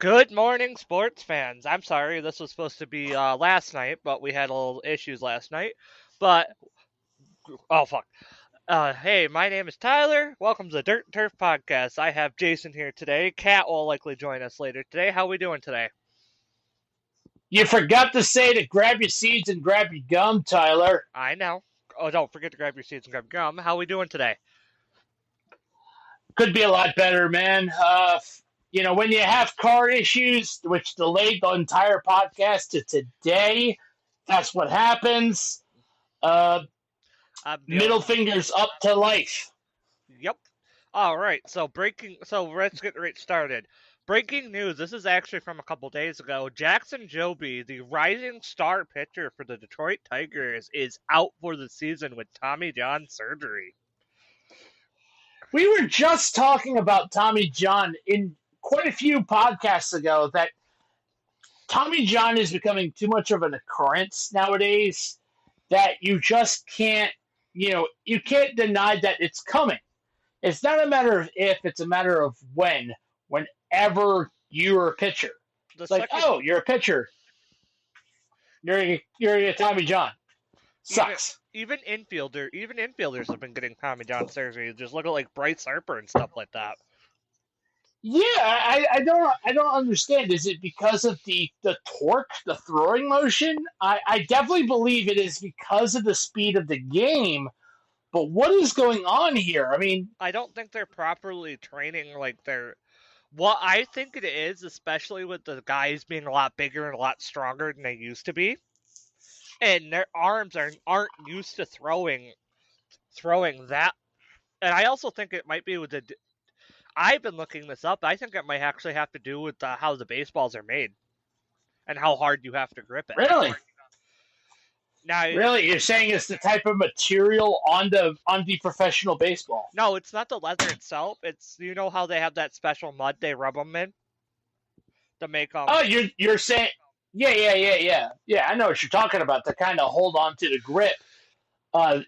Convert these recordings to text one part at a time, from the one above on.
Good morning, sports fans. I'm sorry, this was supposed to be last night, but we had a little issues last night. But, oh, fuck. Hey, my name is Tyler. Welcome to the Dirt and Turf Podcast. I have Jason here today. Kat will likely join us later today. How we doing today? You forgot to say to grab your seeds and grab your gum, Tyler. I know. Oh, don't forget to grab your seats and grab your gum. How we doing today? Could be a lot better, man. When you have car issues, which delayed the entire podcast to today, that's what happens. Middle fingers up to life. Yep. All right. So let's get right started. Breaking news. This is actually from a couple days ago. Jackson Jobe, the rising star pitcher for the Detroit Tigers, is out for the season with Tommy John surgery. We were just talking about Tommy John in quite a few podcasts ago that Tommy John is becoming too much of an occurrence nowadays that you just can't, you can't deny that it's coming. It's not a matter of if, it's a matter of when. Whenever you're a pitcher. It's like, oh, you're a pitcher. You're a Tommy John. Sucks. Even infielders have been getting Tommy John surgery. Just look at like Bryce Harper and stuff like that. Yeah, I don't understand. Is it because of the torque, the throwing motion? I definitely believe it is because of the speed of the game. But what is going on here? I mean, I don't think they're properly training what I think it is, especially with the guys being a lot bigger and a lot stronger than they used to be. And their arms aren't used to throwing that. And I also think it might be with I've been looking this up. I think it might actually have to do with how the baseballs are made and how hard you have to grip it. Really? Now, really, you're saying it's the type of material on the professional baseball? No, it's not the leather itself. It's how they have that special mud they rub them in to make them. Oh, you're saying. Yeah. I know what you're talking about. To kind of hold on to the grip. So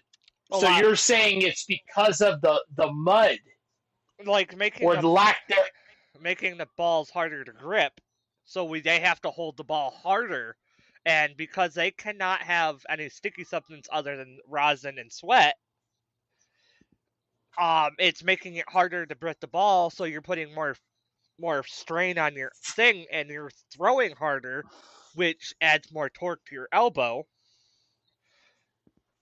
you're saying it's because of the mud, like making the balls harder to grip. So they have to hold the ball harder, and because they cannot have any sticky substance other than rosin and sweat, it's making it harder to grip the ball. So you're putting more strain on your thing, and you're throwing harder, which adds more torque to your elbow.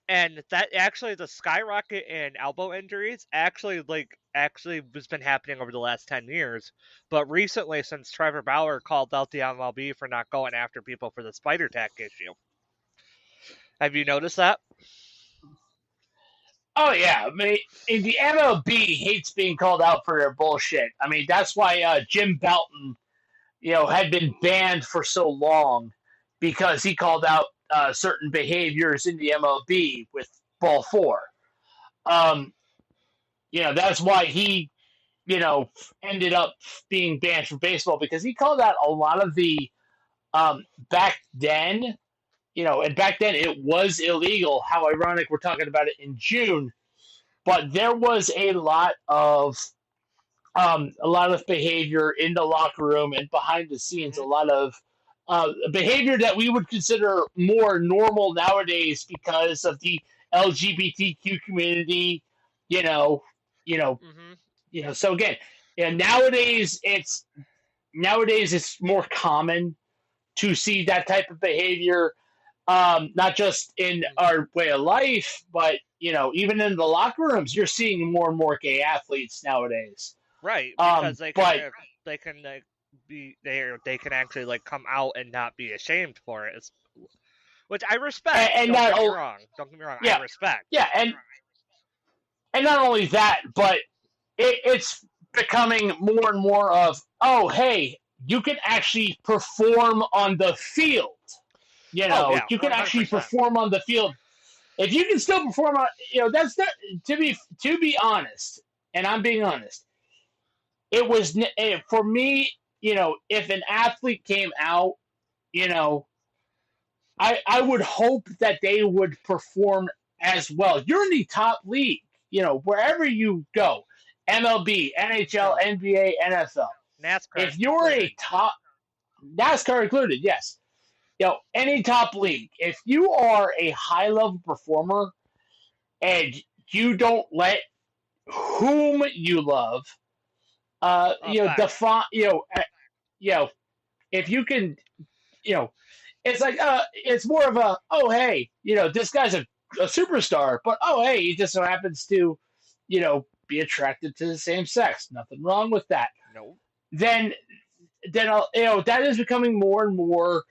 And that actually, the skyrocket in elbow injuries actually has been happening over the last 10 years. But recently, since Trevor Bauer called out the MLB for not going after people for the spider tack issue. Have you noticed that? Oh, yeah. I mean, the MLB hates being called out for their bullshit. I mean, that's why Jim Belton, had been banned for so long because he called out certain behaviors in the MLB with ball 4. That's why he, ended up being banned from baseball because he called out a lot of the back then. And back then it was illegal. How ironic we're talking about it in June, but there was a lot of behavior in the locker room and behind the scenes. A lot of behavior that we would consider more normal nowadays because of the LGBTQ community. So again, nowadays it's more common to see that type of behavior. Not just in our way of life, but even in the locker rooms, you're seeing more and more gay athletes nowadays. Right, because they can actually come out and not be ashamed for it, which I respect. And don't get me wrong. Don't get me wrong. Yeah, I respect. Yeah, and not only that, but it's becoming more and more of, oh, hey, you can actually perform on the field. You can actually 100%. perform on the field. If you can still perform on, that's not, to be honest, and I'm being honest. It was for me, if an athlete came out, I would hope that they would perform as well. You're in the top league, wherever you go, MLB, NHL, NBA, NFL. NASCAR. If you're a top NASCAR included, yes. Any top league, if you are a high level performer and you don't let whom you love, Effect. define, if you can, you know, it's like, it's more of a, oh, hey, this guy's a superstar, but oh, hey, he just so happens to, be attracted to the same sex. Nothing wrong with that. No. Then, that is becoming more and more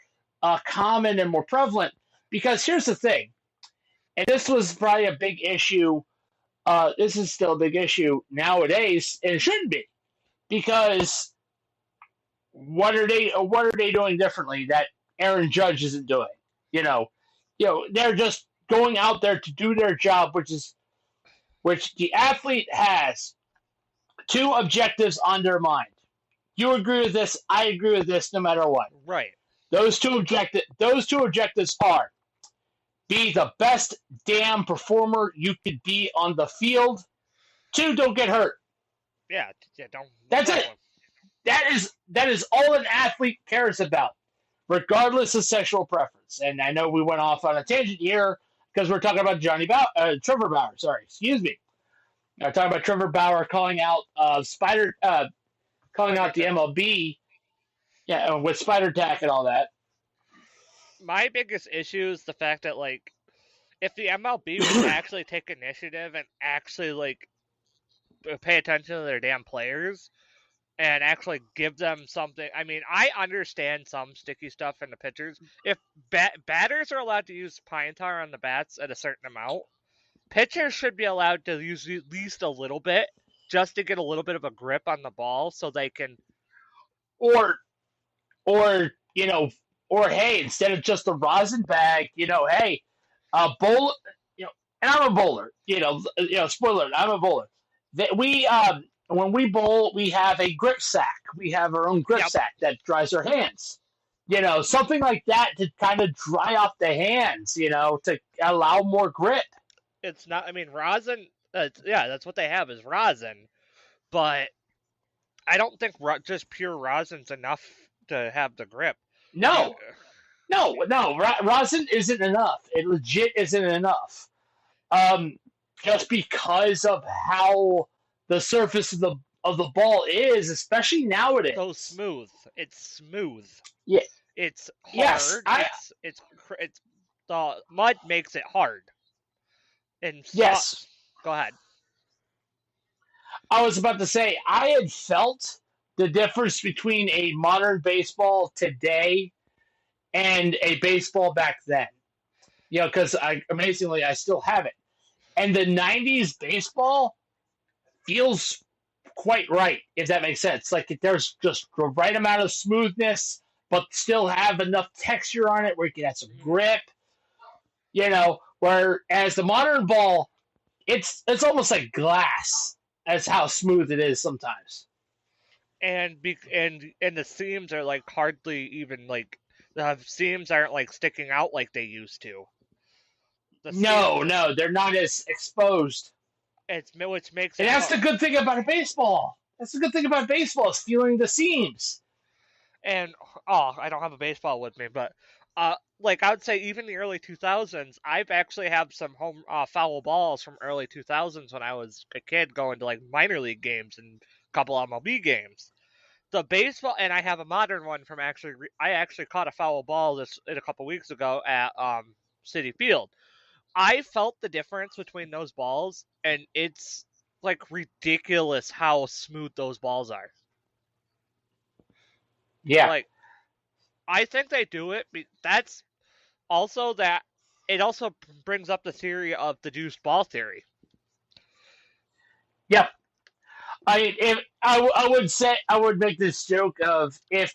common and more prevalent because here's the thing, and this was probably a big issue. This is still a big issue nowadays, and it shouldn't be because what are they doing differently that Aaron Judge isn't doing? They're just going out there to do their job, which the athlete has two objectives on their mind. You agree with this, I agree with this, no matter what. Right. Those two objectives are be the best damn performer you could be on the field. Two, don't get hurt. Yeah. Don't. That's it. That is all an athlete cares about, regardless of sexual preference. And I know we went off on a tangent here because we're talking about Trevor Bauer. Sorry, excuse me. I'm talking about Trevor Bauer calling out calling out the MLB, with Spider Tack and all that. My biggest issue is the fact that, like, if the MLB would actually take initiative and actually, like, pay attention to their damn players and actually give them something. I mean, I understand some sticky stuff in the pitchers. If batters are allowed to use pine tar on the bats at a certain amount, pitchers should be allowed to use at least a little bit just to get a little bit of a grip on the ball so they can. Or hey, instead of just a rosin bag, hey, a bowl, and I'm a bowler, spoiler, I'm a bowler. That when we bowl, we have a grip sack. We have our own grip sack that dries our hands. Something like that to kind of dry off the hands, to allow more grip. It's not, I mean, rosin, that's what they have is rosin, but I don't think just pure rosin's enough to have the grip. No, rosin isn't enough. It legit isn't enough. Just because of how the surface of the ball is, especially nowadays. So smooth. It's smooth. Yeah. It's hard. Yes. It's the mud makes it hard. And yes. Go ahead. I was about to say I had felt the difference between a modern baseball today and a baseball back then. Because amazingly I still have it. And the 90s baseball feels quite right, if that makes sense. Like there's just the right amount of smoothness, but still have enough texture on it where you can have some grip. Whereas the modern ball, it's almost like glass. That's how smooth it is sometimes. And the seams are like hardly even like the seams aren't like sticking out like they used to. No, they're not as exposed. Which makes and that's the good thing about a baseball. That's the good thing about baseball is feeling the seams. And I don't have a baseball with me, but like I would say even the early 2000s, I've actually have some home foul balls from early 2000s when I was a kid going to like minor league games and a couple MLB games. The baseball, and I have a modern one from I actually caught a foul ball a couple weeks ago at Citi Field. I felt the difference between those balls, and it's like ridiculous how smooth those balls are. Yeah. Like, I think they do it. That's also that it also brings up the theory of the juiced ball theory. Yep. I would make this joke of if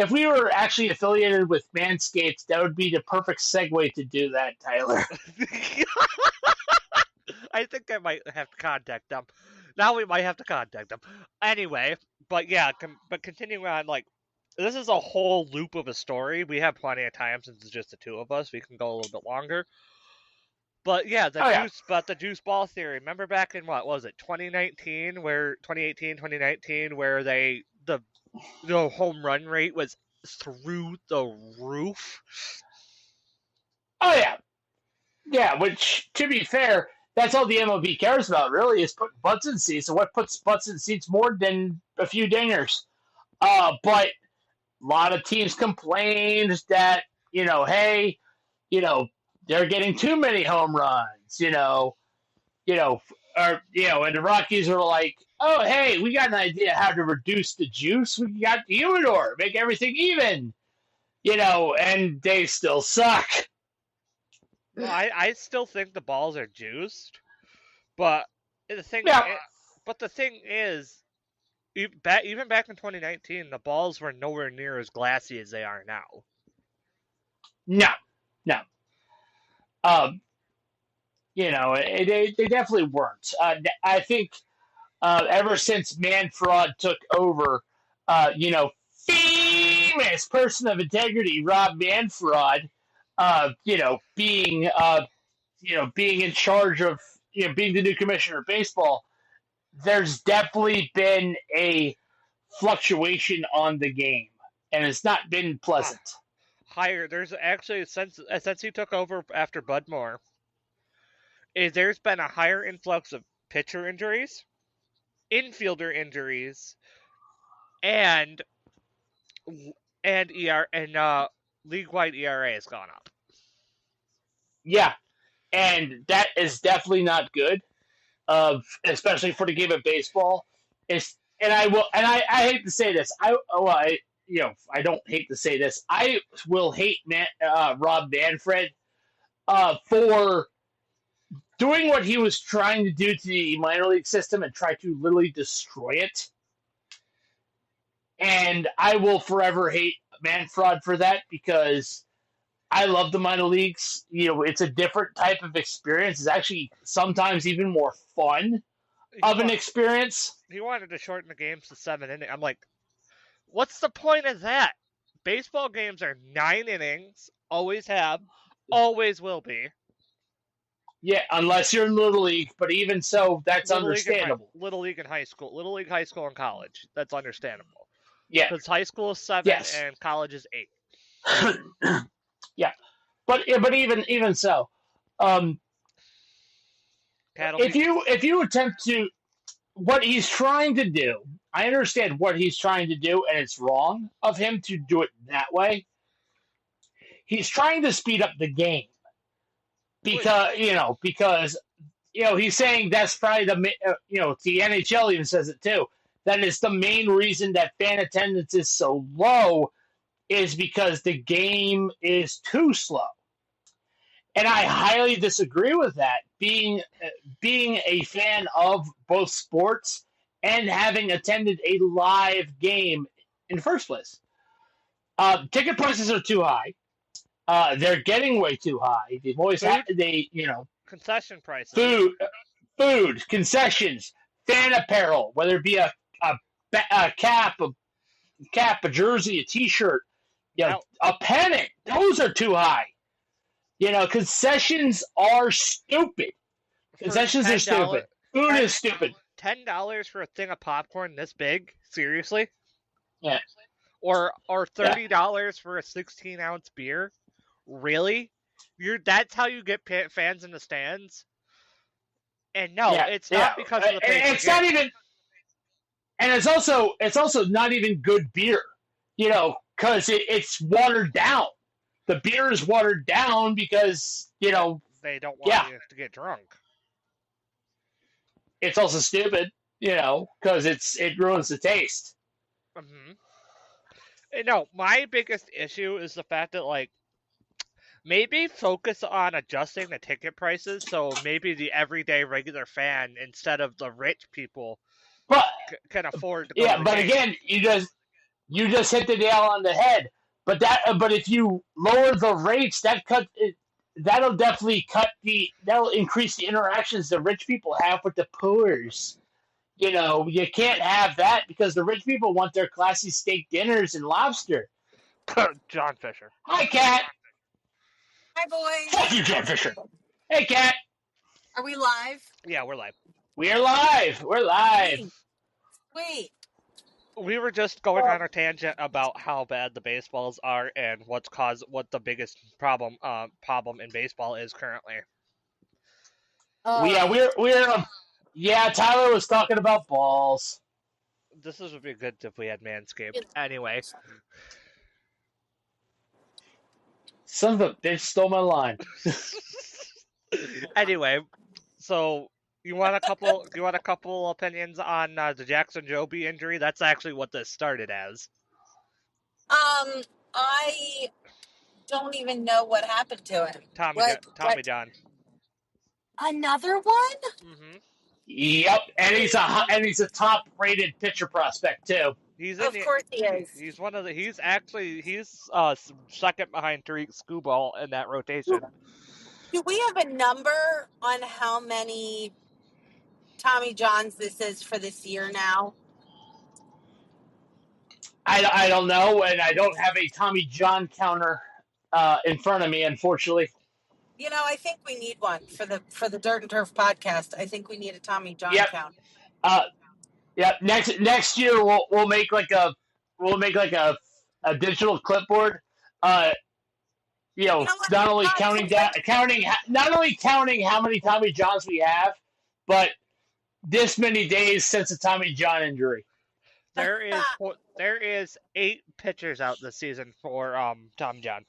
we were actually affiliated with Manscaped, that would be the perfect segue to do that, Tyler. I think I might have to contact them. Now we might have to contact them. Anyway, but yeah, but continuing on, like, this is a whole loop of a story. We have plenty of time since it's just the two of us. We can go a little bit longer. But yeah, the juice ball theory. Remember back in what was it, 2018, 2019, where they the home run rate was through the roof. Oh yeah, yeah. Which, to be fair, that's all the MLB cares about, really, is putting butts in seats. And what puts butts in seats more than a few dingers? But a lot of teams complained that, hey, they're getting too many home runs. And the Rockies are like, oh, hey, we got an idea how to reduce the juice. We got the humidor, make everything even. And they still suck. Well, I still think the balls are juiced, but the thing, Yeah. but the thing is, even back in 2019, the balls were nowhere near as glassy as they are now. No. They definitely weren't. I think ever since Manfred took over, famous person of integrity Rob Manfred, being in charge of being the new commissioner of baseball, there's definitely been a fluctuation on the game, and it's not been pleasant. Higher. There's actually since he took over after Bud Moore, there's been a higher influx of pitcher injuries, infielder injuries, and league-wide ERA has gone up. Yeah, and that is definitely not good. Especially for the game of baseball. I hate to say this. I don't hate to say this. I will hate Rob Manfred for doing what he was trying to do to the minor league system and try to literally destroy it. And I will forever hate Manfred for that, because I love the minor leagues. It's a different type of experience. It's actually sometimes even more fun of an experience. He wanted to shorten the games to 7 innings. I'm like, what's the point of that? Baseball games are 9 innings, always have, always will be. Yeah, unless you're in Little League, but even so, that's understandable. Little League in high school. Little League, high school, and college. That's understandable. Yeah. Because high school is 7 and college is 8. Yeah. But even so, if you attempt to, what he's trying to do, I understand what he's trying to do, and it's wrong of him to do it that way. He's trying to speed up the game because he's saying that's probably the NHL even says it too. That is the main reason that fan attendance is so low, is because the game is too slow. And I highly disagree with that. Being a fan of both sports and having attended a live game in the first place, ticket prices are too high. They're getting way too high. They've always concession prices, food, concessions, fan apparel, whether it be a cap, a jersey, a T-shirt, a pennant. Those are too high. Concessions are stupid. Concessions are stupid. Food is stupid. $10 for a thing of popcorn this big? Seriously? Yeah. Or $30 for a 16-ounce beer? Really? That's how you get fans in the stands? And no, it's not because of the pay. It's not even. And it's also not even good beer, because it's watered down. The beer is watered down because, they don't want you to get drunk. It's also stupid, because it ruins the taste. Mm-hmm. No, my biggest issue is the fact that, maybe focus on adjusting the ticket prices, so maybe the everyday regular fan, instead of the rich people, can afford to go to the game. Again, you just hit the nail on the head. But if you lower the rates, that'll definitely that'll increase the interactions the rich people have with the poors. You can't have that, because the rich people want their classy steak dinners and lobster. John Fisher. Hi, Kat. Hi, boys. Thank you, John Fisher. Hey, Kat. Are we live? Yeah, we're live. We're live. We're live. Wait. we were just going on a tangent about how bad the baseballs are and what the biggest problem in baseball is currently. Tyler was talking about balls. This would be good if we had Manscaped. Anyway. Son of a bitch stole my line. Anyway, so you want a couple opinions on the Jackson Joby injury? That's actually what this started as. I don't even know what happened to him. Tommy John. Another one? Mm-hmm. Yep, and he's a top-rated pitcher prospect too. Of course he is. He's second behind Tariq Skubal in that rotation. Do we have a number on how many Tommy Johns this is for this year now? I don't know, and I don't have a Tommy John counter in front of me, unfortunately. You know, I think we need one for the Dirt and Turf podcast. I think we need a Tommy John count. Next year we'll make like a digital clipboard. Not only counting how many Tommy Johns we have, but this many days since the Tommy John injury. There is 8 pitchers out this season for Tommy John.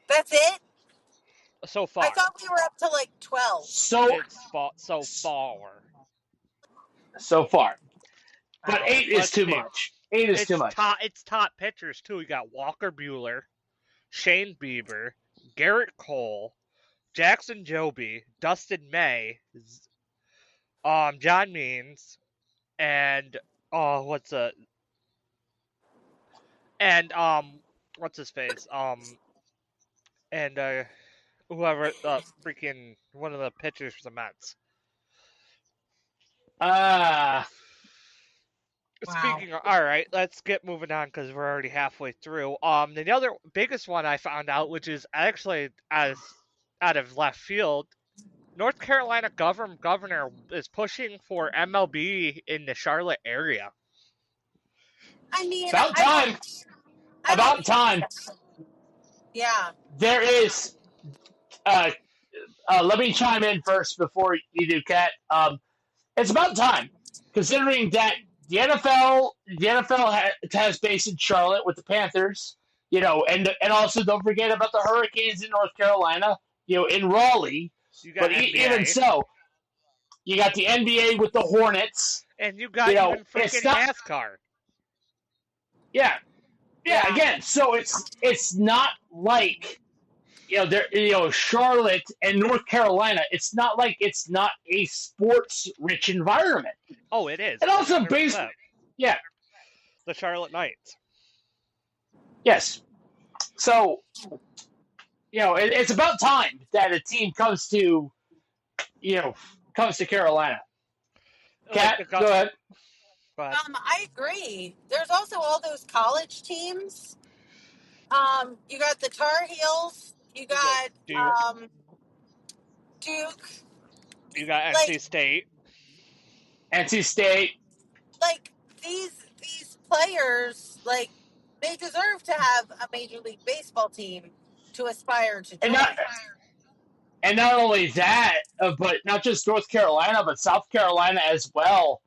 That's it? So far. I thought we were up to like 12. So far. But 8 is too much. 8 is too much. It's top pitchers too. We got Walker Buehler, Shane Bieber, Garrett Cole, Jackson Joby, Dustin May, John Means, and what's his face? And whoever freaking one of the pitchers for the Mets. Speaking of, all right, let's get moving on because we're already halfway through. The other biggest one I found out, which is actually out of left field, North Carolina governor is pushing for MLB in the Charlotte area. I mean, about time. About time. Yeah. There is. Let me chime in first before you do, Kat. It's about time, considering that the NFL has base in Charlotte with the Panthers, and also don't forget about the Hurricanes in North Carolina, in Raleigh. But even so, you got the NBA with the Hornets, and you got even freaking NASCAR. Yeah. Again, so it's not like Charlotte and North Carolina. It's not like it's not a sports-rich environment. Oh, it is. And also based, the Charlotte Knights. Yes. So, it's about time that a team comes to Carolina. Kat, go ahead. I agree. There's also all those college teams. You got the Tar Heels. You got Duke. You got NC State. NC State. Like these players, like they deserve to have a Major League Baseball team to aspire to join. And not only that, but not just North Carolina, but South Carolina as well.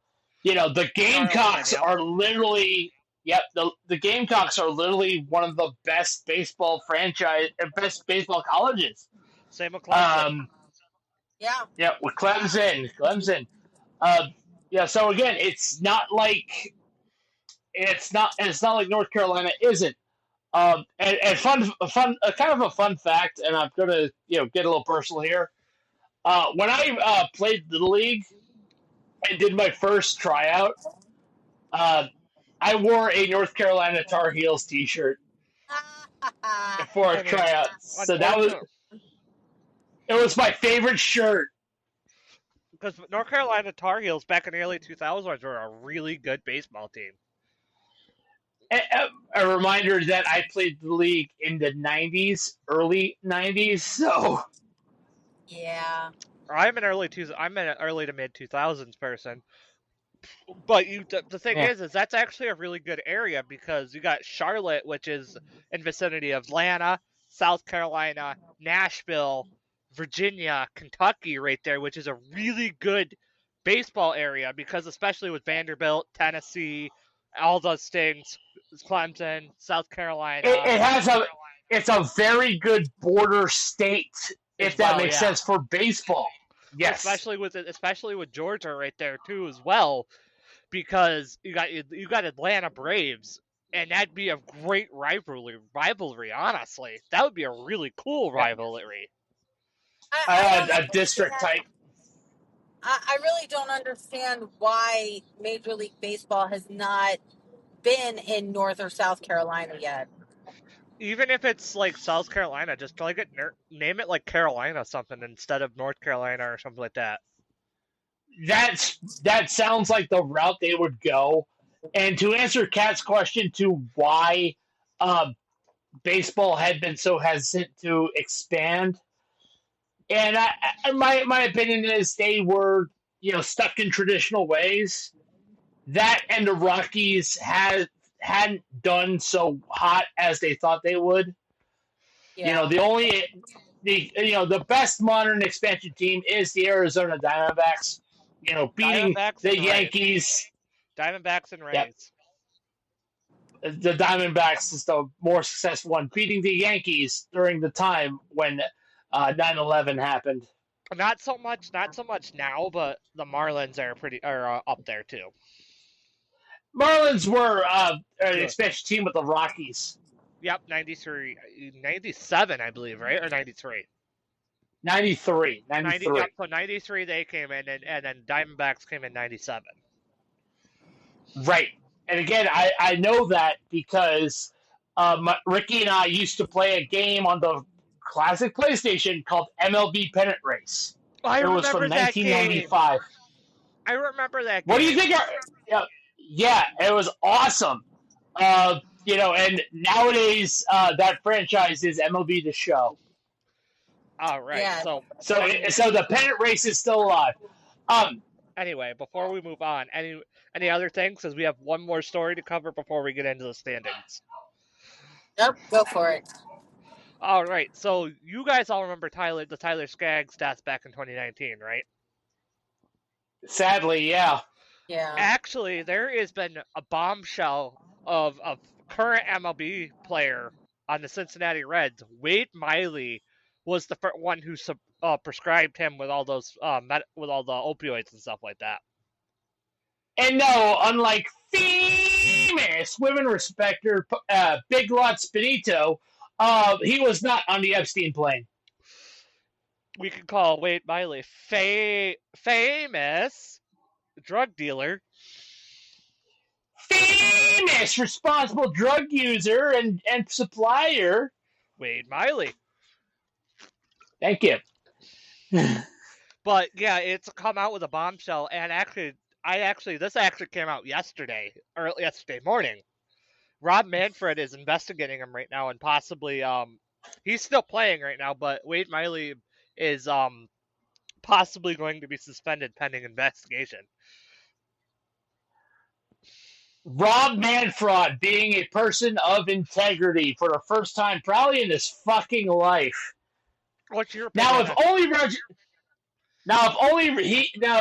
The Gamecocks are literally, the Gamecocks are literally one of the best baseball colleges. Same with Clemson. Yeah, with Clemson. So again, it's not like North Carolina isn't. And kind of a fun fact, and I'm gonna get a little personal here. When I played Little League and did my first tryout, I wore a North Carolina Tar Heels T-shirt for a tryout. So it was my favorite shirt. Because North Carolina Tar Heels back in the early 2000s were a really good baseball team. A reminder that I played the league in the 90s, early 90s, so... Yeah. I'm an early to mid 2000s person. But the thing Yeah. is that's actually a really good area because you got Charlotte, which is in vicinity of Atlanta, South Carolina, Nashville, Virginia, Kentucky, right there, which is a really good baseball area because especially with Vanderbilt, Tennessee, all those things, Clemson, South Carolina It has it's a very good border state, as if that well. makes Yeah, sense for baseball. Yes. especially with Georgia right there too as well because you got Atlanta Braves, and that'd be a great rivalry. Honestly, that would be a really cool Yeah. rivalry. I don't A district understand. type. I really don't understand why Major League Baseball has not been in North or South Carolina yet. Even if it's like South Carolina, just like name it like Carolina something instead of North Carolina or something like that. That sounds like the route they would go. And to answer Kat's question to why uh, baseball had been so hesitant to expand, and my opinion is they were stuck in traditional ways. That and the Rockies hadn't done so hot as they thought they would. Yeah. The best modern expansion team is the Arizona Diamondbacks. Beating Diamondbacks the and Rays. Yankees. Diamondbacks and Yep, Rays. the Diamondbacks is the more successful one, beating the Yankees during the time when 9/11 happened. Not so much now, but the Marlins are up there too. Marlins were an expansion team with the Rockies. Yep, 93, 97, I believe, right? Or 93? 93. 90, yep, so 93 they came in, and then Diamondbacks came in 97. Right. And again, I know that because Ricky and I used to play a game on the classic PlayStation called MLB Pennant Race. I It was remember from that game. 1995. I remember that game. What do you think? Yeah, it was awesome. And nowadays that franchise is MLB The Show. All right. Yeah. So the pennant race is still alive. Anyway, before we move on, any other things? Because we have one more story to cover before we get into the standings. Nope, go for it. All right. So you guys all remember the Tyler Skaggs death back in 2019, right? Sadly, yeah. Yeah. Actually, there has been a bombshell of a current MLB player on the Cincinnati Reds. Wade Miley was the one who prescribed him with all those with all the opioids and stuff like that. And no, unlike famous women respecter Big Lots Benito, he was not on the Epstein plane. We could call Wade Miley famous drug dealer. Famous responsible drug user and supplier. Wade Miley. Thank you. But yeah, it's come out with a bombshell, and this actually came out yesterday morning. Rob Manfred is investigating him right now, and possibly he's still playing right now, but Wade Miley is possibly going to be suspended pending investigation. Rob Manfred being a person of integrity for the first time probably in his fucking life. What's your opinion? Now, if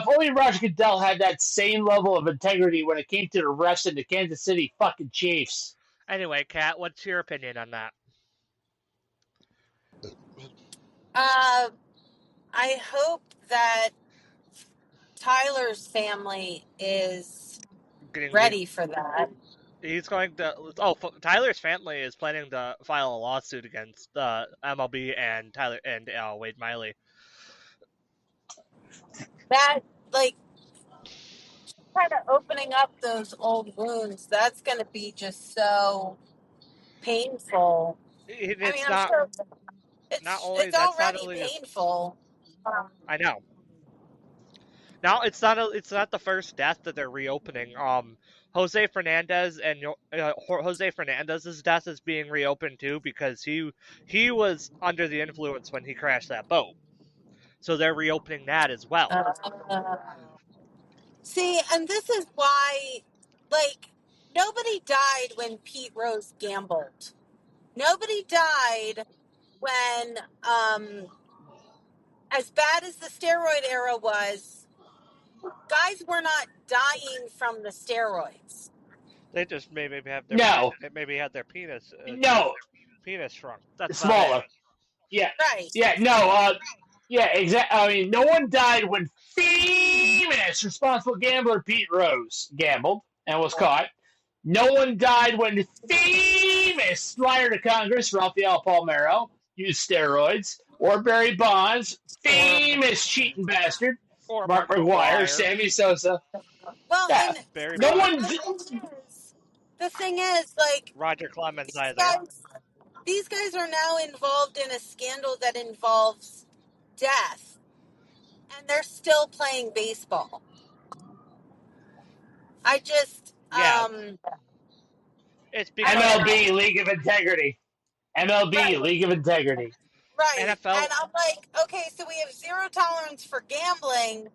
only Roger Goodell had that same level of integrity when it came to the refs in the Kansas City fucking Chiefs. Anyway, Kat, what's your opinion on that? I hope that Tyler's family is ready for that. He's going to. Tyler's family is planning to file a lawsuit against MLB and Tyler and Wade Miley. That, kind of opening up those old wounds, that's going to be just so painful. I'm sure it's already painful. I know. Now it's not the first death that they're reopening. Jose Fernandez's death is being reopened too because he was under the influence when he crashed that boat. So they're reopening that as well. See, and this is why, like, nobody died when Pete Rose gambled. Nobody died when, as bad as the steroid era was, guys were not dying from the steroids. They just maybe have their had their penis shrunk. That's smaller. Yeah, right. Yeah, no, yeah, exactly. I mean, no one died when famous responsible gambler Pete Rose gambled and was caught. No one died when famous liar to Congress Rafael Palmero used steroids, or Barry Bonds, famous cheating bastard or Mark Mark McGuire, Sammy Sosa. Well, Yeah, and Barry no Bonds. one. the thing is, like, Roger Clemens these either. these guys are now involved in a scandal that involves death, and they're still playing baseball. I just, it's because MLB League of Integrity. MLB League of Integrity. Right. NFL. And I'm like, okay, so we have zero tolerance for gambling,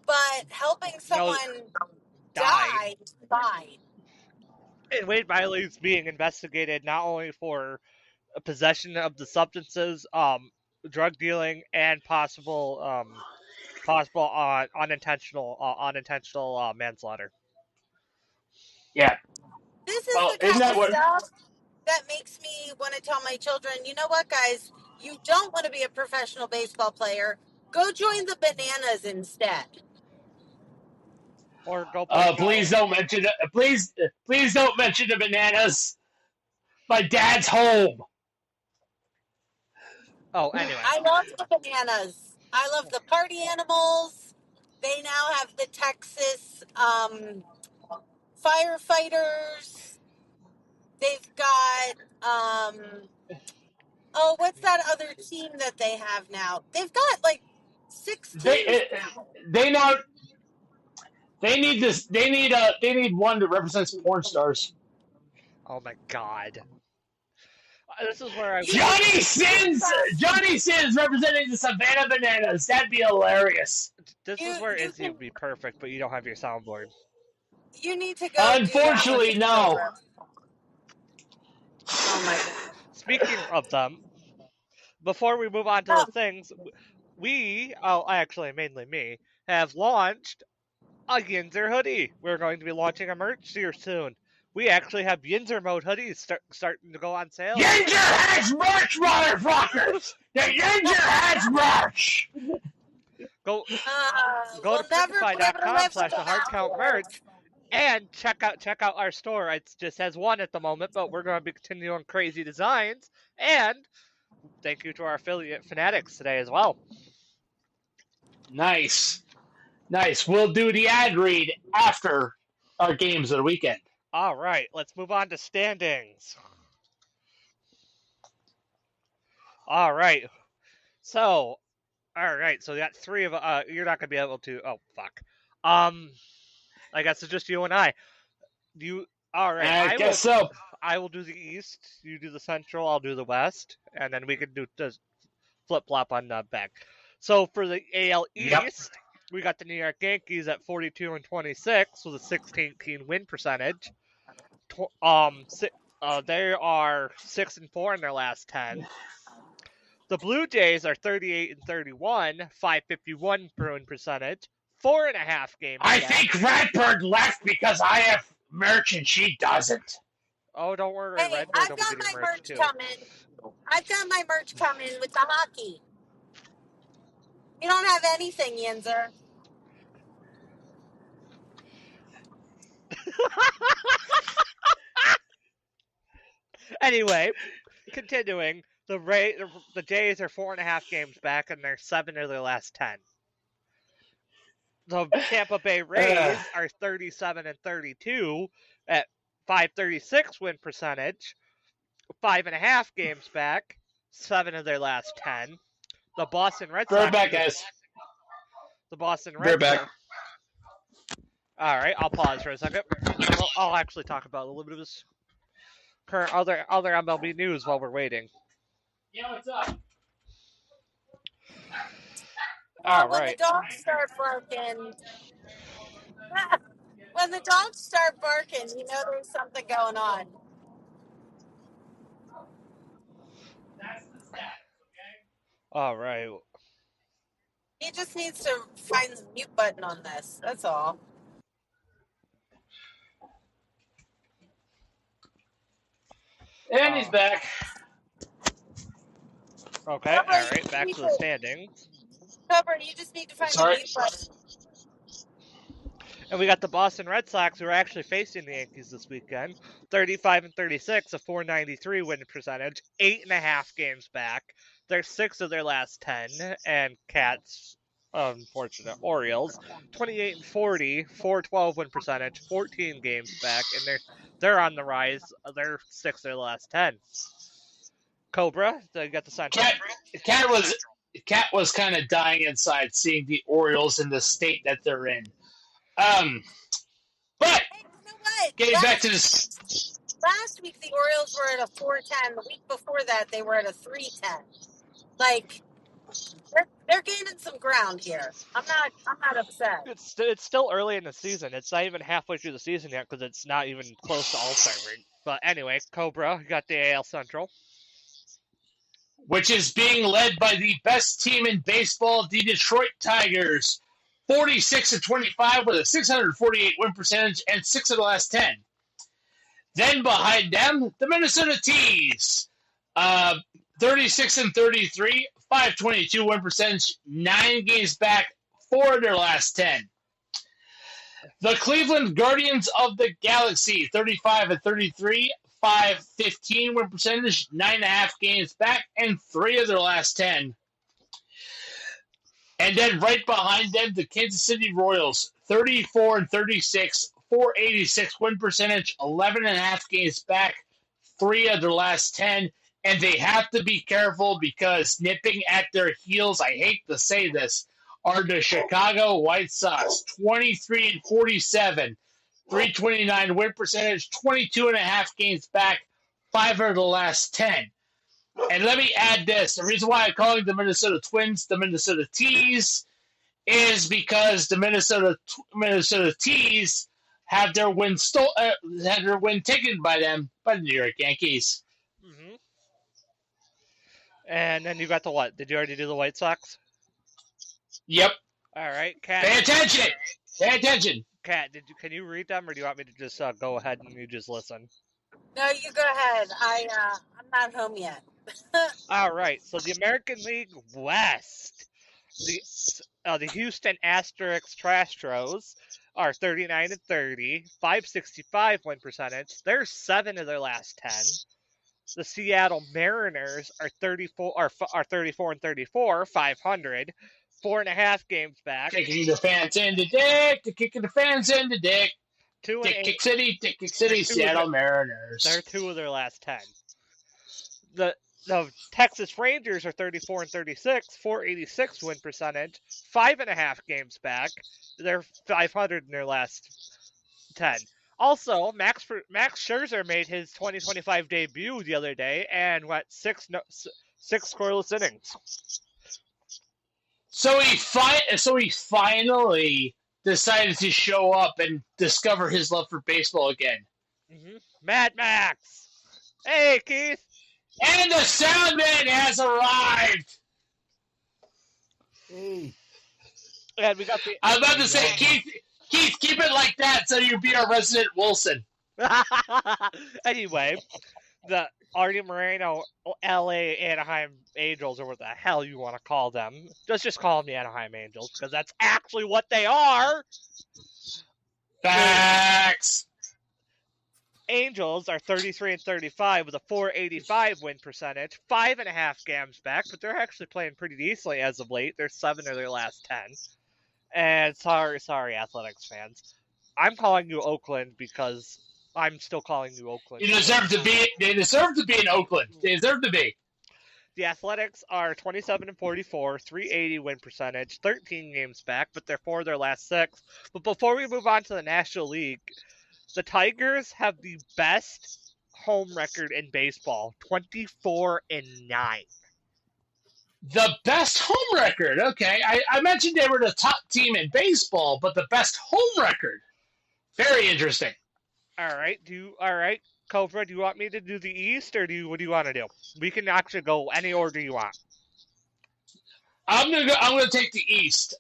but helping someone die is fine. And Wade Miley's being investigated not only for possession of the substances, drug dealing, and possible unintentional manslaughter. Yeah. This is Well, the kind of stuff that makes me want to tell my children, you know what, guys, you don't want to be a professional baseball player. Go join the Bananas instead. Or go play. Please don't mention it. Please don't mention the Bananas. My dad's home. Oh, anyway. I love the Bananas. I love the party animals. They now have the Texas firefighters. They've got what's that other team that they have now? They've got like 6 teams. They know they need this. They need one that represents porn stars. Oh my god. This is where Johnny Sins representing the Savannah Bananas. That'd be hilarious. This is where Izzy would be perfect, but you don't have your soundboard. You need to go. Unfortunately, no. Oh my god. Speaking of them, before we move on to the things, actually mainly me, have launched a Yinzer hoodie. We're going to be launching a merch here soon. We actually have Yinzer mode hoodies starting to go on sale. Yinzer has merch, motherfuckers! The Yinzer has merch! Go to freakify.com/thehardcountmerch and check out our store. It just has one at the moment, but we're going to be continuing crazy designs. And thank you to our affiliate Fanatics today as well. Nice. We'll do the ad read after our games of the weekend. All right, let's move on to standings. All right. So we got 3 of you're not going to be able to. Oh fuck. I guess it's just you and I. All right. I guess so. I will do the East. You do the Central. I'll do the West, and then we can do just flip flop on the back. So for the AL East, we got the New York Yankees at 42-26 with a 618 win percentage. They are 6-4 in their last 10. The Blue Jays are 38-31, 551 win percentage, 4.5 games. I think Redbird left because I have merch and she doesn't. Oh, don't worry, hey, Redbird. I've got my merch coming. I've got my merch coming with the hockey. You don't have anything, Yinzer. Anyway, continuing, the Jays are 4.5 games back, and they're 7 of their last 10. The Tampa Bay Rays are 37-32 at 536 win percentage, 5.5 games back, 7 of their last 10. The Boston Red Sox. They're back, guys. The Boston Red Sox. All right, I'll pause for a second. I'll actually talk about a little bit of this current other MLB news while we're waiting. Yeah, what's up? All right. When the dogs start barking. When the dogs start barking, you know there's something going on. All right. He just needs to find the mute button on this. That's all. And he's back. Okay, Cobra, all right, back to the standings. Cobra, you just need to find the mute button. And we got the Boston Red Sox, who are actually facing the Yankees this weekend. 35-36, a 493 win percentage, 8.5 games back. They're 6 of their last 10, and Cats, unfortunate Orioles, 28-40, 412 win percentage, 14 games back, and they're on the rise. They're 6 of their last 10. Cobra, they got the Central. Cat was kind of dying inside seeing the Orioles in the state that they're in. But hey, you know what? Getting back to this. Last week the Orioles were at a 410. The week before that they were at a 310. Like they're gaining some ground here. I'm not upset. It's still early in the season. It's not even halfway through the season yet because it's not even close to All-Star break. But anyway, Cobra, you got the AL Central, which is being led by the best team in baseball, the Detroit Tigers, 46-25 with a 648 win percentage and 6 of the last 10. Then behind them, the Minnesota Tees, 36-33, 522 win percentage, 9 games back, 4 of their last 10. The Cleveland Guardians of the Galaxy, 35-33, 515 win percentage, 9.5 games back, and 3 of their last 10. And then right behind them, the Kansas City Royals, 34-36, 486 win percentage, 11.5 games back, 3 of their last 10. And they have to be careful because nipping at their heels, I hate to say this, are the Chicago White Sox, 23-47, 329 win percentage, 22.5 games back, 5 of the last 10. And let me add this. The reason why I'm calling the Minnesota Twins the Minnesota Tees is because the Minnesota Tees have their win taken by them by the New York Yankees. Mm-hmm. And then you got the what? Did you already do the White Sox? Yep. All right, Kat. Pay attention. Pay attention. Kat, can you read them, or do you want me to just go ahead and you just listen? No, you go ahead. I'm not home yet. All right. So the American League West, the Houston Astros are 39-30, 565 win percentage. They're 7 of their last 10. The Seattle Mariners are 34-34, 500, 4.5 games back. Kicking the fans in the dick. Kicking the fans in the dick. Dick City, Seattle Mariners. They're 2 of their last 10. The Texas Rangers are 34-36, 486 win percentage, 5.5 games back. They're 500 in their last 10. Also, Max Scherzer made his 2025 debut the other day and went 6 scoreless innings. So he finally decided to show up and discover his love for baseball again. Mm-hmm. Mad Max! Hey, Keith! And the sound man has arrived! Hey. And we got the... I was about to say, Keith, keep it like that so you be our resident Wilson. Anyway, the Artie Moreno, LA Anaheim Angels, or what the hell you want to call them. Just call them the Anaheim Angels, because that's actually what they are. Facts. Angels are 33-35 with a 485 win percentage, 5.5 games back, but they're actually playing pretty decently as of late. They're 7 of their last 10. And sorry, Athletics fans. I'm calling you Oakland because I'm still calling you Oakland. They deserve to be in Oakland. They deserve to be. The Athletics are 27-44, 380 win percentage, 13 games back, but they're 4 of their last 6. But before we move on to the National League, the Tigers have the best home record in baseball, 24-9. The best home record. Okay, I mentioned they were the top team in baseball, but the best home record. Very interesting. All right, Cobra, do you want me to do the East, or what do you want to do? We can actually go any order you want. I'm gonna take the East.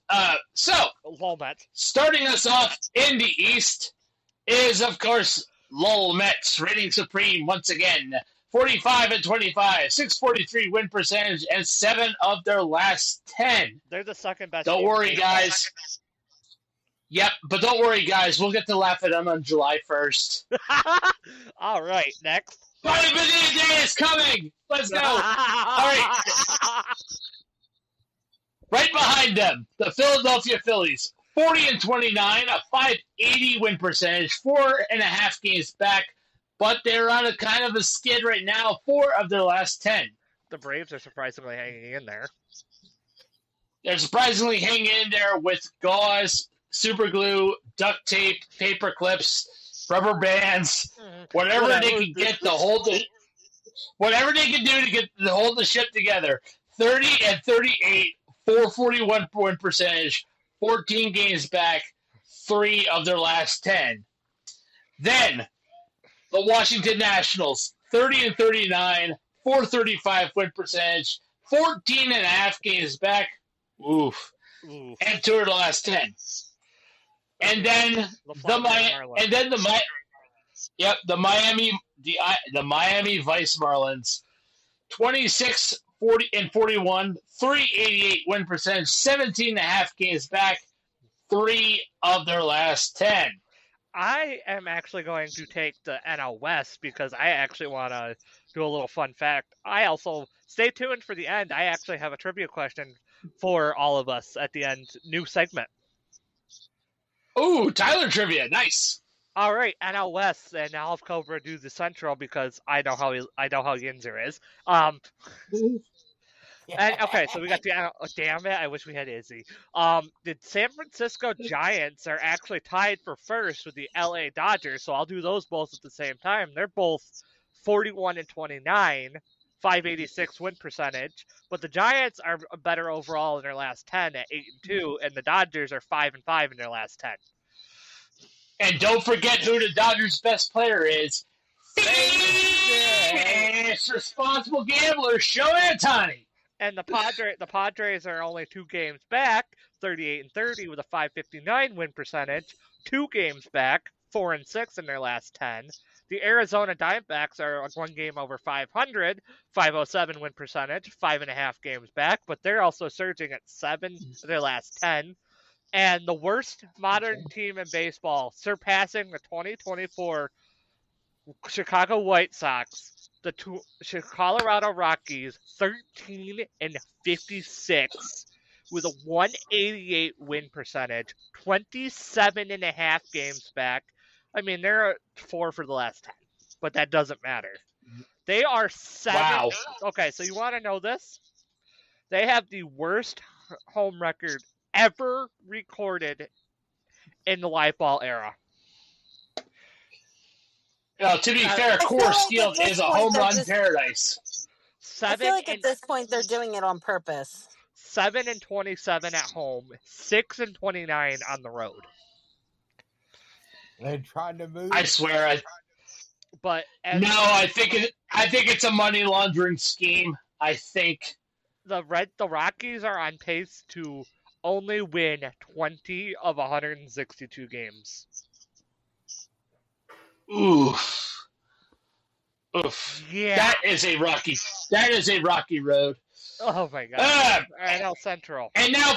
Starting us off in the East is, of course, Lowell Mets, reigning supreme once again. 45-25, 643 win percentage, and 7 of their last 10. They're the second best. Don't worry, guys. Yep, but don't worry, guys. We'll get to laugh at them on July 1st. All right, next. Party Bonita Day is coming. Let's go. All right. Right behind them, the Philadelphia Phillies, 40-29, a 580 win percentage, 4.5 games back, but they're on a kind of a skid right now. 4 of their last 10. The Braves are surprisingly hanging in there. They're surprisingly hanging in there with gauze, super glue, duct tape, paper clips, rubber bands, whatever they can get to hold it. Whatever they can do to hold the ship together. 30-38. 441 win percentage, 14 games back, 3 of their last 10. Then, the Washington Nationals, 30-39, 435 win percentage, 14.5 games back, and 2 of the last 10. And then the Miami Vice Marlins, 26-41, 388 win percentage, 17.5 games back, 3 of their last 10. I am actually going to take the NL West because I actually want to do a little fun fact. I also, stay tuned for the end, I actually have a trivia question for all of us at the end. New segment. Ooh, Tyler trivia, nice. All right, NL West, and I'll have Cobra do the Central because I know how Yinzer is. And, okay, so we got the damn it, I wish we had Izzy. The San Francisco Giants are actually tied for first with the LA Dodgers, so I'll do those both at the same time. They're both 41-29, 586 win percentage, but the Giants are better overall in their last 10 at 8-2, and the Dodgers are 5-5 in their last 10. And don't forget who the Dodgers' best player is. Famous responsible gambler, Shohei Ohtani. And the Padres are only 2 games back, 38-30 with a 559 win percentage, 2 games back, 4-6 in their last 10. The Arizona Diamondbacks are 1 game over 500, 507 win percentage, 5.5 games back, but they're also surging at 7 of their last 10. And the worst modern team in baseball, surpassing the 2024 Chicago White Sox, the Colorado Rockies, 13-56 with a 188 win percentage, 27.5 games back. I mean, they're 4 for the last 10, but that doesn't matter. They are 7. Wow. Okay, so you want to know this? They have the worst home record ever recorded in the live ball era. To be fair, Coors Field is a home run paradise. I feel like at this point they're doing it on purpose. 7-27 at home, 6-29 on the road. They're trying to move. I swear. But I think it's a money laundering scheme. I think the Rockies are on pace to only win 20 of 162 games. Oof. Yeah. That is a rocky road. Oh my god. NL Central. And now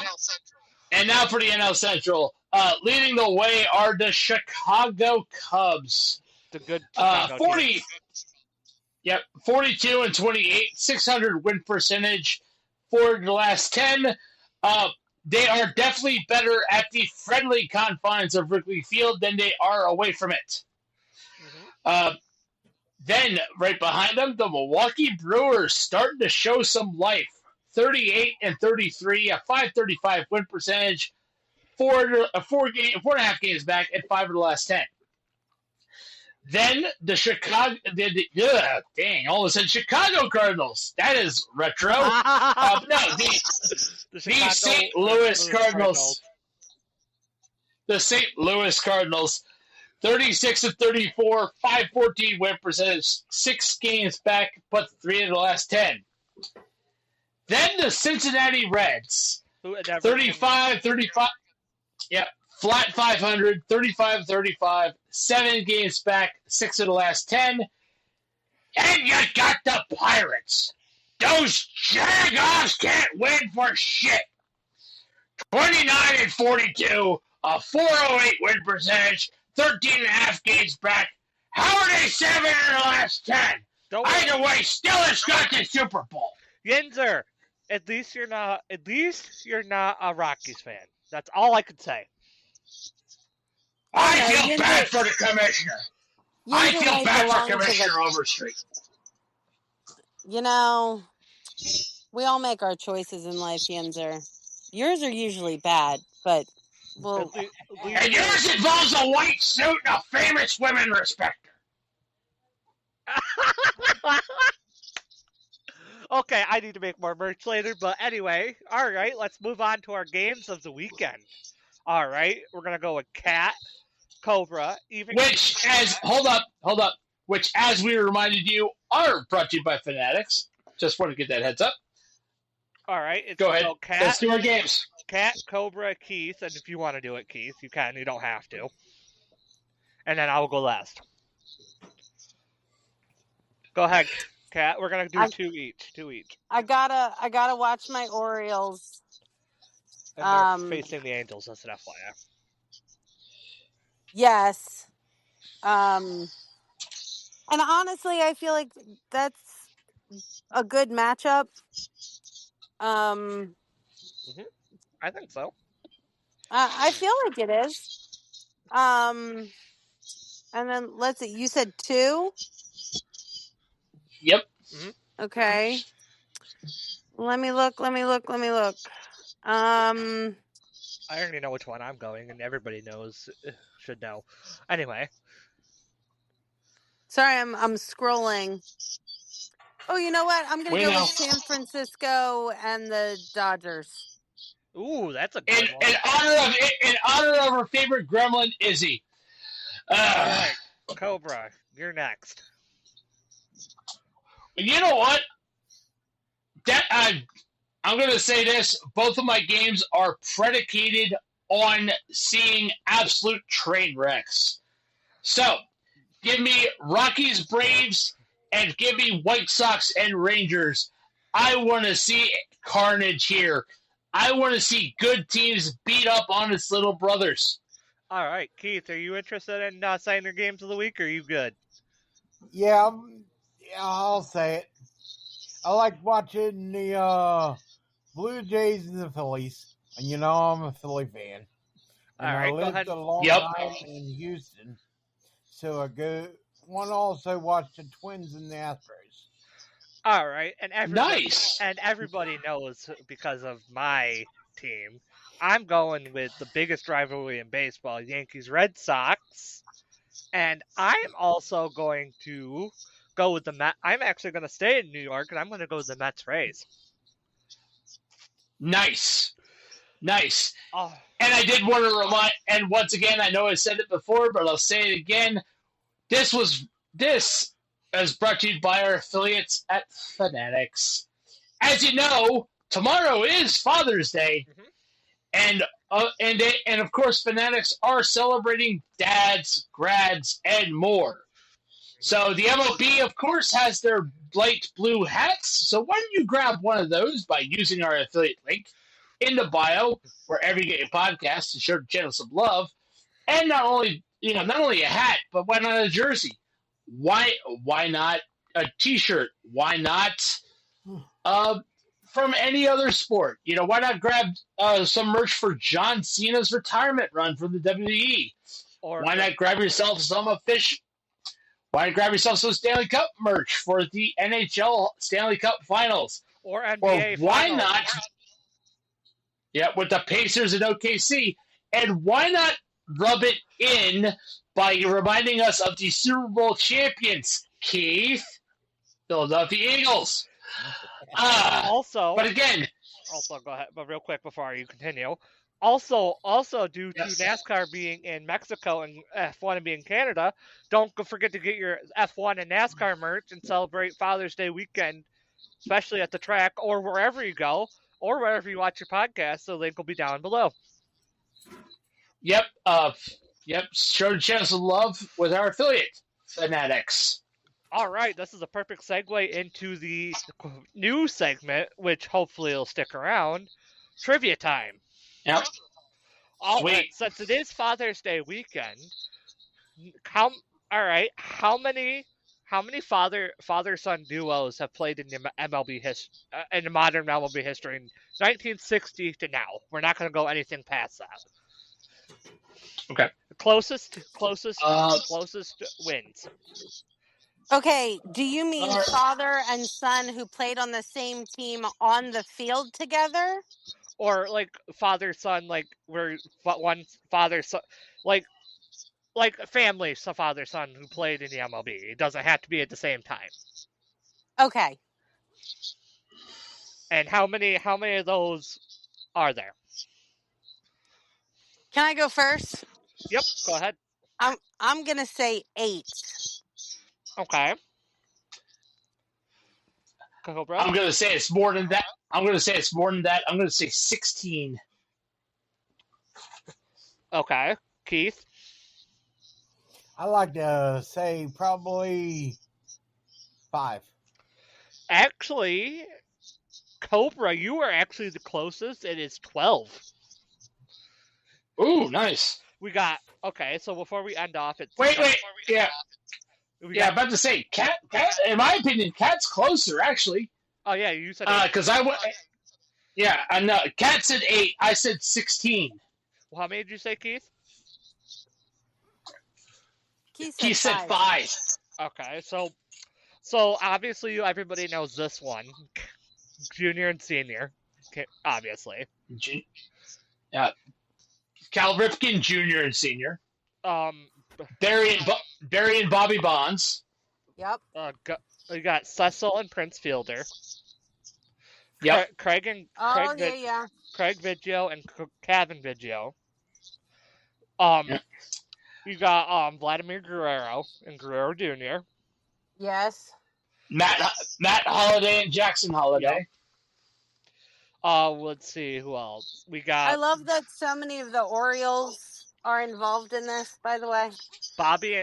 for the NL Central. Leading the way are the Chicago Cubs. The good Chicago 40. Yep, 42-28, 600 win percentage for the last 10. They are definitely better at the friendly confines of Wrigley Field than they are away from it. Then, right behind them, the Milwaukee Brewers starting to show some life. 38-33, a 535 win percentage, 4.5 games back, and 5 of the last 10. Then the Chicago Cardinals. That is retro. The St. Louis Cardinals. The St. Louis Cardinals, 36-34, 514 win percentage, 6 games back, but 3 of the last 10. Then the Cincinnati Reds, 35-35, flat 500, 35-35, 7 games back, 6 of the last 10. And you got the Pirates. Those Jaguars can't win for shit. 29-42, a 408 win percentage, 13.5 games back. How are they 7 in the last 10? Either way, still has got the Super Bowl. Yinzer, at least you're not a Rockies fan. That's all I could say. I feel bad for the commissioner. I feel bad for Commissioner Overstreet. You know, we all make our choices in life, Yinzer. Yours are usually bad, but well. And yours involves a white suit and a famous women respecter. Okay, I need to make more merch later, but anyway, all right, let's move on to our games of the weekend. All right, we're gonna go with Cat, Cobra, hold up, which as we reminded you are brought to you by Fanatics. Just want to get that heads up. All right, go ahead. Let's do our games. Cat, Cobra, Keith, and if you want to do it, Keith, you can. You don't have to. And then I will go last. Go ahead, Cat. We're gonna do two each. I gotta watch my Orioles. And they're facing the Angels. That's an FYI. Yes. And honestly, I feel like that's a good matchup. I think so. I feel like it is. And then let's see. You said 2? Yep. Mm-hmm. Okay. Let me look. I already know which one I'm going, and everybody should know. Anyway. Sorry, I'm scrolling. Oh, you know what? I'm going to go with San Francisco and the Dodgers. Ooh, that's a good one. In honor of our favorite gremlin, Izzy. All right, Cobra, you're next. You know what? I'm going to say this. Both of my games are predicated on seeing absolute train wrecks. So, give me Rockies, Braves, and give me White Sox and Rangers. I want to see carnage here. I want to see good teams beat up on its little brothers. All right, Keith, are you interested in saying your games of the week, or are you good? Yeah, I'll say it. I like watching the Blue Jays and the Phillies. And you know I'm a Philly fan. And all right, I lived a long time in Houston. So I want to also watch the Twins and the Astros. All right, and everybody knows because of my team, I'm going with the biggest rivalry in baseball, Yankees-Red Sox, and I'm also going to go with the Mets. I'm actually going to stay in New York, and I'm going to go with the Mets-Rays. Nice. Oh. And I did want to remind, and once again, I know I said it before, but I'll say it again. This is brought to you by our affiliates at Fanatics. As you know, tomorrow is Father's Day, and of course, Fanatics are celebrating dads, grads, and more. So the MLB, of course, has their light blue hats. So why don't you grab one of those by using our affiliate link in the bio, wherever you get your podcasts, to show the channel some love, and not only a hat, but why not a jersey? Why not a T-shirt? Why not from any other sport? Why not grab some merch for John Cena's retirement run from the WWE? Why not grab yourself some Why not grab yourself some Stanley Cup merch for the NHL Stanley Cup Finals? Or NBA why Finals. not? Yeah, with the Pacers and OKC. And why not rub it in by reminding us of the Super Bowl champions, Keith? Philadelphia Eagles. Also, but again, Also, go ahead, but real quick before you continue. Also, due to NASCAR being in Mexico and F1 being Canada, don't forget to get your F1 and NASCAR merch and celebrate Father's Day weekend, especially at the track or wherever you go or wherever you watch your podcast. The link will be down below. Yep. Show the channels of love with our affiliate, Fanatics. All right, this is a perfect segue into the new segment, which hopefully will stick around. Trivia time. Yep. All right, since it is Father's Day weekend, how many father-son duos have played in the MLB in the modern MLB history in 1960 to now? We're not going to go anything past that. Okay. Closest wins. Okay, do you mean father and son who played on the same team on the field together? Or like father-son, like where one father-son, like family, so father-son who played in the MLB. It doesn't have to be at the same time. Okay. And how many of those are there? Can I go first? Yep, go ahead. I'm gonna say 8. Okay. Cobra? I'm gonna say it's more than that. I'm gonna say 16. Okay. Keith? I like to say probably 5. Actually, Cobra, you are actually the closest. It is 12. Ooh, nice. We got, okay, so before we end off, it's... Wait, yeah. I'm about to say, Cat, in my opinion, Cat's closer, actually. Oh, yeah, you said 8. Because I know. Cat said 8, I said 16. Well, how many did you say, Keith? Keith said 5. Okay, so obviously everybody knows this one. Junior and senior, obviously. Yeah. Cal Ripken Jr. and Senior. Barry and Bobby Bonds. Yep. We got Cecil and Prince Fielder. Yep. Craig Biggio and Kevin Biggio. You got Vladimir Guerrero and Guerrero Jr. Yes. Matt Holliday and Jackson Holliday. Yep. Let's see who else. We got. I love that so many of the Orioles are involved in this, by the way. Bobby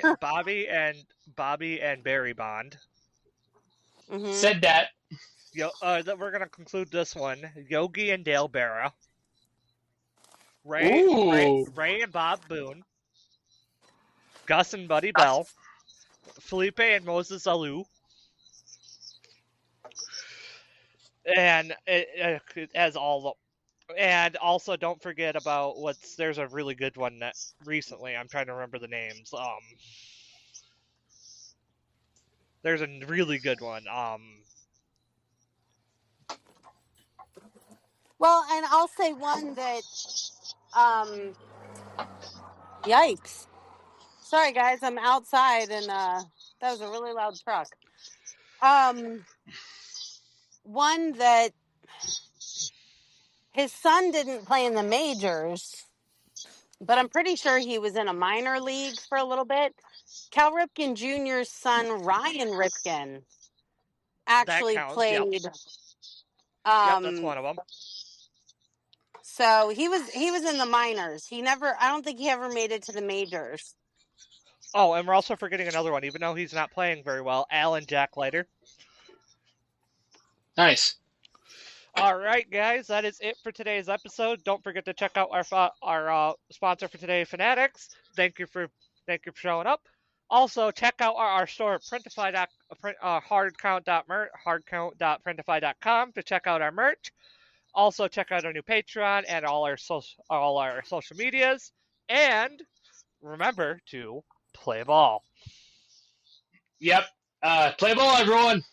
and Barry Bond. Mm-hmm. Said that. We're gonna conclude this one. Yogi and Dale Berra. Ray and Bob Boone. Gus and Buddy Bell. Felipe and Moses Alou. And it has all. And also, don't forget about there's a really good one that recently. I'm trying to remember the names. There's a really good one. Well, and I'll say one that. Yikes! Sorry, guys, I'm outside, and that was a really loud truck. One that his son didn't play in the majors, but I'm pretty sure he was in a minor league for a little bit. Cal Ripken Jr.'s son, Ryan Ripken, actually played. Yep, that's one of them. So he was in the minors. I don't think he ever made it to the majors. Oh, and we're also forgetting another one, even though he's not playing very well, Alan Jack Leiter. Nice. All right, guys, that is it for today's episode. Don't forget to check out our sponsor for today, Fanatics. Thank you for showing up. Also, check out our store, hardcount.printify.com to check out our merch. Also, check out our new Patreon and all our social medias. And remember to play ball. Yep. Play ball, everyone.